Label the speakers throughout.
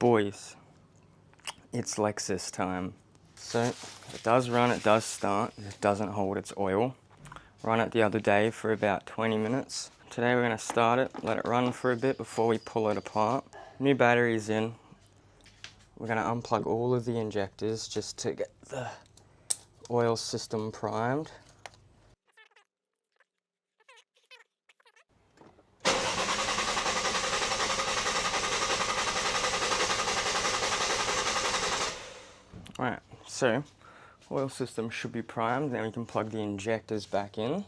Speaker 1: Boys, it's Lexus time. So it does run, it does start, it doesn't hold its oil. Run it the other day for about 20 minutes. Today we're going to start it, let it run for a bit before we pull it apart. New batteries in. We're going to unplug all of the injectors just to get the oil system primed. Alright, so oil system should be primed, then we can plug the injectors back in.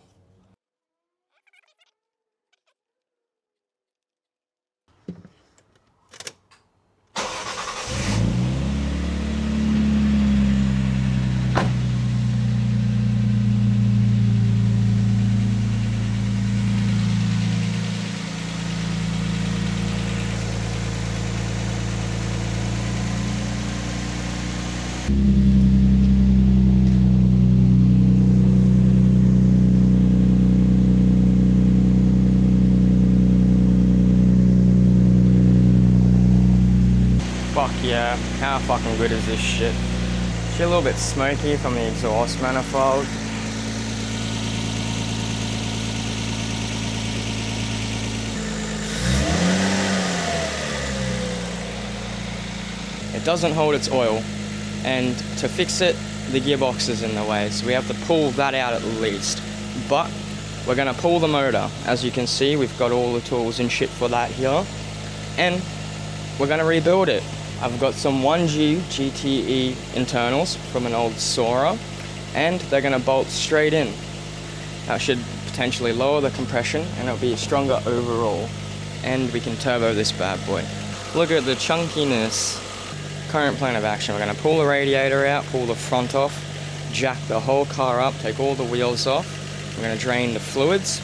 Speaker 1: Fuck yeah, how fucking good is this shit? It's a little bit smoky from the exhaust manifold. It doesn't hold its oil, and to fix it, the gearbox is in the way, so we have to pull that out at least. But we're gonna pull the motor. As you can see, we've got all the tools and shit for that here, and we're gonna rebuild it. I've got some 1G GTE internals from an old Sora, and they're gonna bolt straight in. That should potentially lower the compression, and it'll be stronger overall. And we can turbo this bad boy. Look at the chunkiness. Current plan of action, we're gonna pull the radiator out, pull the front off, jack the whole car up, take all the wheels off. We're gonna drain the fluids,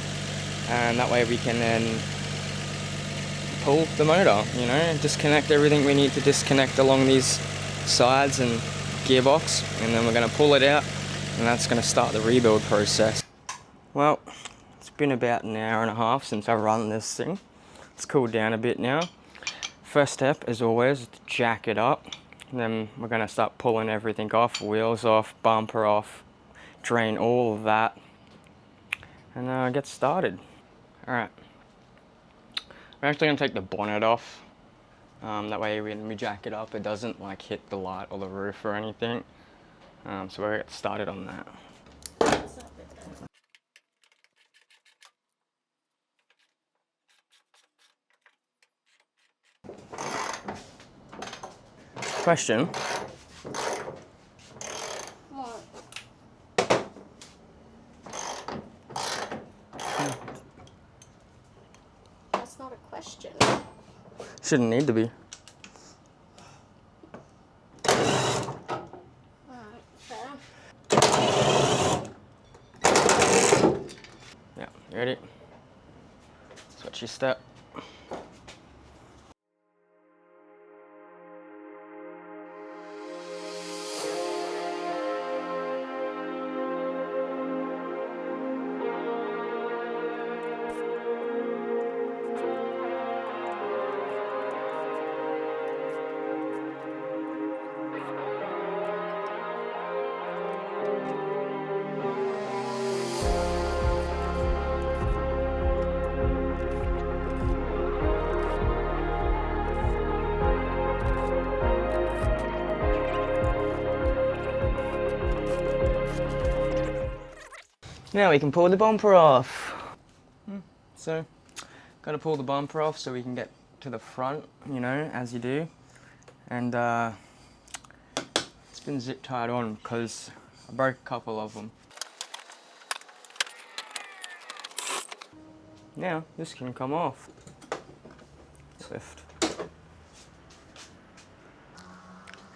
Speaker 1: and that way we can then pull the motor, you know, disconnect everything we need to disconnect along these sides and gearbox, and then we're going to pull it out, and that's going to start the rebuild process. Well, it's been about an hour and a half since I run this thing. It's cooled down a bit now. First step, as always, is to jack it up, and then we're going to start pulling everything off, wheels off, bumper off, drain all of that, and get started. Alright. We're actually going to take the bonnet off, that way when we jack it up it doesn't like hit the light or the roof or anything, so we'll get started on that. Question?
Speaker 2: What? That's not a question.
Speaker 1: Shouldn't need to be.
Speaker 2: Alright, fair.
Speaker 1: Yeah, you ready? Switch your step. Now we can pull the bumper off. So, gotta pull the bumper off so we can get to the front, you know, as you do. And it's been zip tied on because I broke a couple of them. Now this can come off. Lift.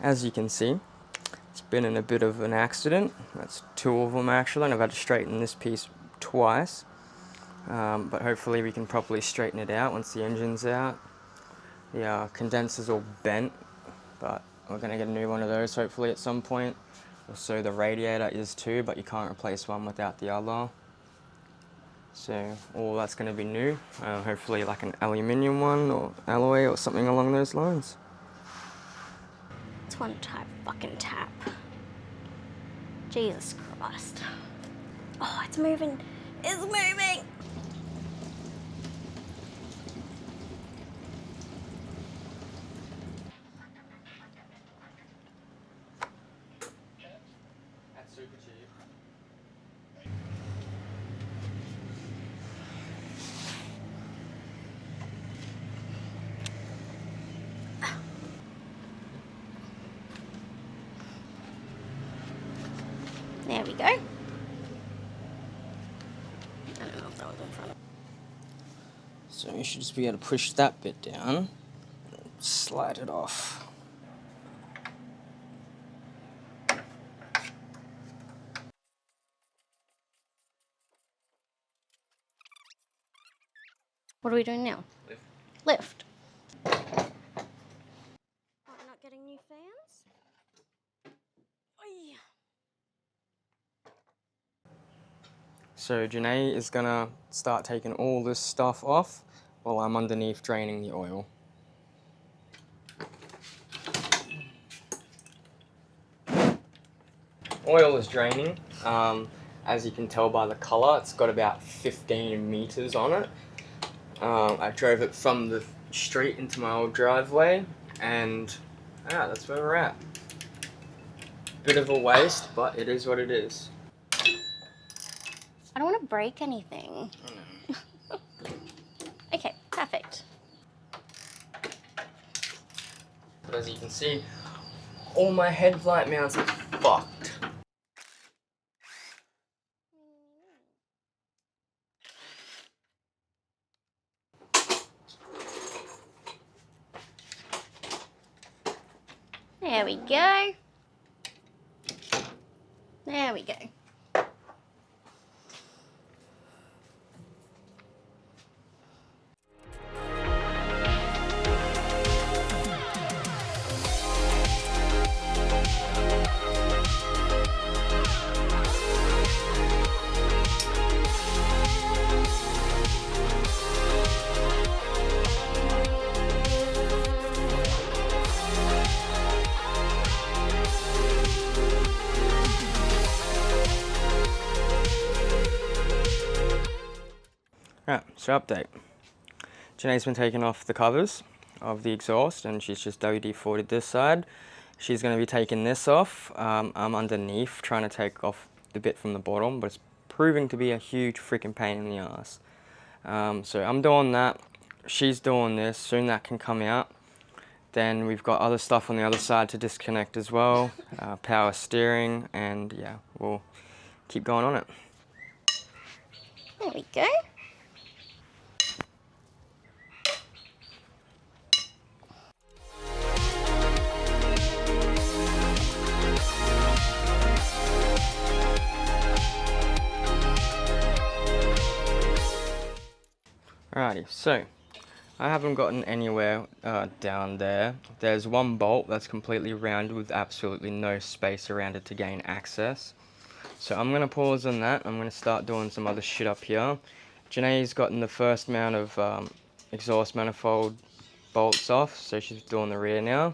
Speaker 1: As you can see, it's been in a bit of an accident. That's two of them actually, and I've had to straighten this piece twice. But hopefully we can properly straighten it out once the engine's out. The condenser's all bent, but we're going to get a new one of those hopefully at some point. Also the radiator is too, but you can't replace one without the other. So all that's going to be new, hopefully like an aluminium one or alloy or something along those lines.
Speaker 2: That's one type fucking tap. Jesus Christ. Oh, it's moving. It's moving.
Speaker 1: That's super cheap.
Speaker 2: There we go. I don't know if that was in front of.
Speaker 1: So you should just be able to push that bit down, and slide it off.
Speaker 2: What are we doing now? Lift. Oh, not getting new fans? Oy.
Speaker 1: So Janae is gonna start taking all this stuff off while I'm underneath draining the oil. Oil is draining. As you can tell by the color, it's got about 15 meters on it. I drove it from the street into my old driveway, and that's where we're at. Bit of a waste, but it is what it is.
Speaker 2: I don't want to break anything. Okay, perfect.
Speaker 1: But as you can see, all my headlight mounts are fucked.
Speaker 2: There we go. There we go.
Speaker 1: Right, so update. Janae's been taking off the covers of the exhaust and she's just WD-40'd this side. She's going to be taking this off. I'm underneath trying to take off the bit from the bottom, but it's proving to be a huge freaking pain in the ass. So I'm doing that. She's doing this. Soon that can come out. Then we've got other stuff on the other side to disconnect as well. Power steering, and yeah, we'll keep going on it.
Speaker 2: There we go.
Speaker 1: Alrighty, so I haven't gotten anywhere down there. There's one bolt that's completely rounded with absolutely no space around it to gain access. So I'm going to pause on that. I'm going to start doing some other shit up here. Janae's gotten the first mount of exhaust manifold bolts off, so she's doing the rear now.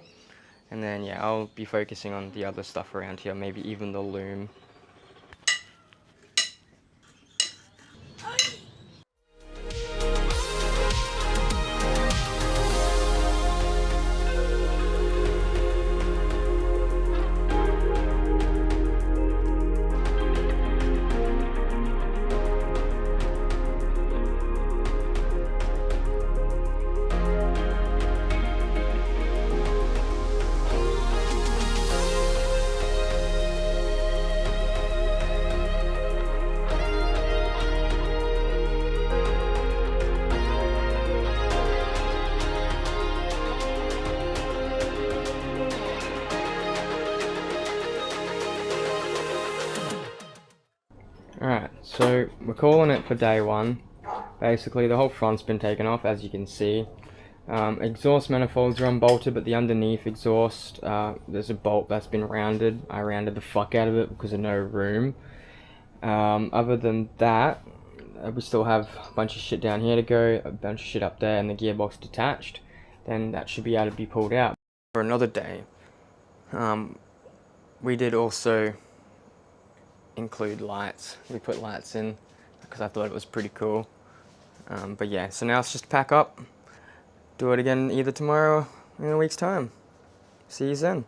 Speaker 1: And then yeah, I'll be focusing on the other stuff around here, maybe even the loom. Alright, so we're calling it for day one. Basically the whole front's been taken off, as you can see. Exhaust manifolds are unbolted, but the underneath exhaust, there's a bolt that's been rounded. I rounded the fuck out of it because of no room. Other than that, we still have a bunch of shit down here to go, a bunch of shit up there, and the gearbox detached. Then that should be able to be pulled out for another day. We did also include lights. We put lights in because I thought it was pretty cool. But yeah, so now it's just pack up, do it again either tomorrow or in a week's time. See you then.